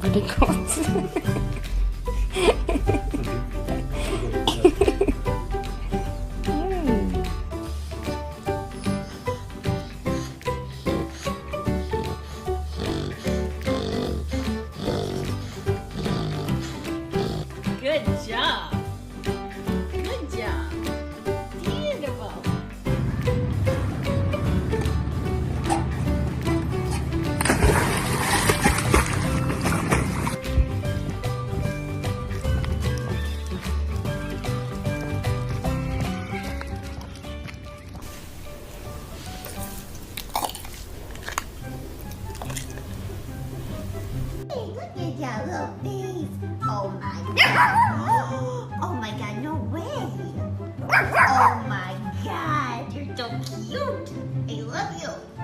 Palikot. Good job. Good job. Beautiful. Hey, look at your little face. Oh my god. Oh my god, no way. Oh my god, you're so cute. I love you.